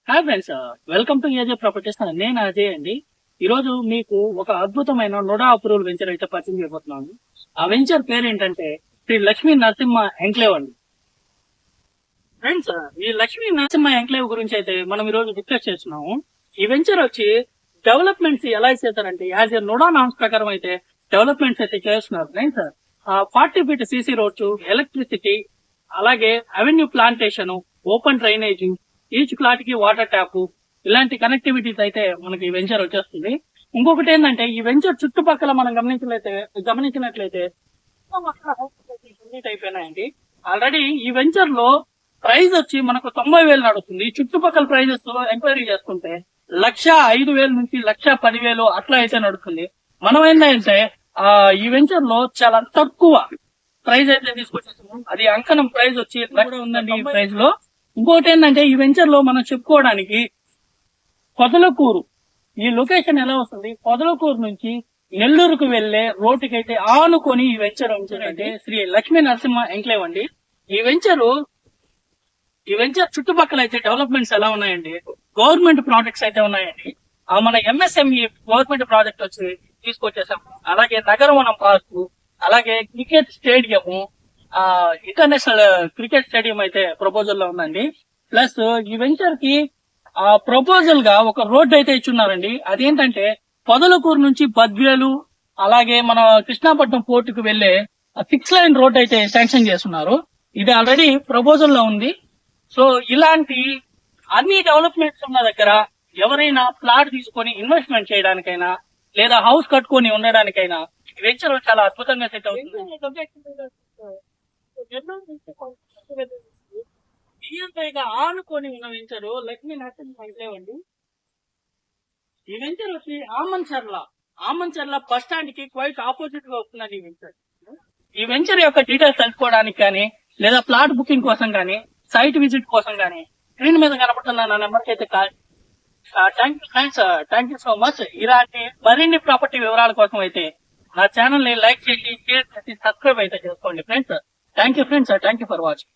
Hi friends, welcome to ఏజే properties. నేను అజయ్ అండి. ఈ రోజు మీకు ఒక అద్భుతమైన నోడా అప్రూవల్ వెంచర్ అయితే పరిచయం చేయబోతున్నాను. ఆ వెంచర్ పేరు ఏంటంటే శ్రీ లక్ష్మీ నరసింహ ఎంక్లేవ్ అండి. ఫ్రెండ్స్, ఈ లక్ష్మీ నరసింహ ఎంక్లేవ్ గురించి అయితే మనం ఈ రోజు డిస్కస్ చేస్తున్నాము. ఈ వెంచర్ వచ్చి డెవలప్మెంట్స్ ఎలా చేస్తారంటే యాజ్ ఏ నోడా నామ్స్ ప్రకారం అయితే డెవలప్మెంట్స్ అయితే చేస్తున్నారు. Friends, 40 feet CC roads, electricity, అలాగే avenue plantation, open drainage, each plot కి వాటర్ ట్యాప్, ఇలాంటి కనెక్టివిటీస్ అయితే మనకి ఈ వెంచర్ వచ్చేస్తుంది. ఇంకొకటి ఏంటంటే ఈ వెంచర్ చుట్టుపక్కల మనం గమనించినట్లయితే కంప్లీట్ అయిపోయినాయండి. ఆల్రెడీ ఈ వెంచర్ లో ప్రైస్ వచ్చి మనకు 90,000 నడుస్తుంది. చుట్టుపక్కల ప్రైజెస్ ఎంక్వైరీ చేసుకుంటే 1,05,000 నుంచి 1,10,000 అట్లా అయితే నడుస్తుంది. మనం ఏంటంటే ఈ వెంచర్ లో చాలా తక్కువ ప్రైస్ అయితే తీసుకొచ్చేసాము. అది అంకనం ప్రైస్ వచ్చి కూడా ఉందండి ఈ ప్రైస్ లో. ఇంకోటి ఏంటంటే ఈ వెంచర్ లో మనం చెప్పుకోవడానికి పొదలకూరు ఈ లొకేషన్ ఎలా వస్తుంది, పొదలకూరు నుంచి నెల్లూరుకు వెళ్లే రోడ్డుకి అయితే ఆనుకొని ఈ వెంచర్ అంటే శ్రీ లక్ష్మీ నరసింహ ఎంక్లేవ్ అండి. ఈ వెంచర్ చుట్టుపక్కల అయితే డెవలప్మెంట్స్ ఎలా ఉన్నాయండి, గవర్నమెంట్ ప్రాజెక్ట్స్ అయితే ఉన్నాయండి. మన ఎంఎస్ఎంఈ గవర్నమెంట్ ప్రాజెక్ట్ వచ్చి తీసుకొచ్చేసాం. అలాగే నగరవనం పార్కు, అలాగే cricket stadium, international cricket stadium అయితే ప్రపోజల్ లో ఉందండి. ప్లస్ ఈ వెంచర్ కి ప్రపోజల్ గా ఒక రోడ్డు అయితే ఇచ్చున్నారండి. అదేంటంటే పొదలకూరు నుంచి బద్వేలు, అలాగే మన కృష్ణాపట్నం పోర్టుకు వెళ్లే 6 లైన్ రోడ్ అయితే శాంక్షన్ చేస్తున్నారు. ఇది ఆల్రెడీ ప్రపోజల్ లో ఉంది. సో ఇలాంటి అన్ని డెవలప్మెంట్స్ ఉన్న దగ్గర ఎవరైనా ప్లాట్ తీసుకొని ఇన్వెస్ట్మెంట్ చేయడానికైనా లేదా హౌస్ కట్టుకొని ఉండడానికైనా వెంచర్ చాలా అద్భుతంగా సెట్ అవుతుంది. ఆనుకొని ఉన్న వెంచర్ లక్ష్మీ నరసింహ ఎంక్లేవ్ అండి. ఈ వెంచర్ వచ్చి ఆమంచర్ల బస్ స్టాండ్ కి క్వైట్ ఆపోజిట్ గా వస్తుందండి ఈ వెంచర్. ఈ వెంచర్ యొక్క డీటెయిల్స్ తెలుసుకోవడానికి కానీ లేదా ప్లాట్ బుకింగ్ కోసం కానీ సైట్ విజిట్ కోసం కానీ స్క్రీన్ మీద కనపడుతున్న నా నెంబర్ కి అయితే call. Thank you so much. ఇలాంటి మరిన్ని ప్రాపర్టీ వివరాల కోసం అయితే నా ఛానల్ ని లైక్ చేసి, షేర్ చేసి, సబ్స్క్రైబ్ అయితే చేసుకోండి friends. Thank you friends, thank you for watching.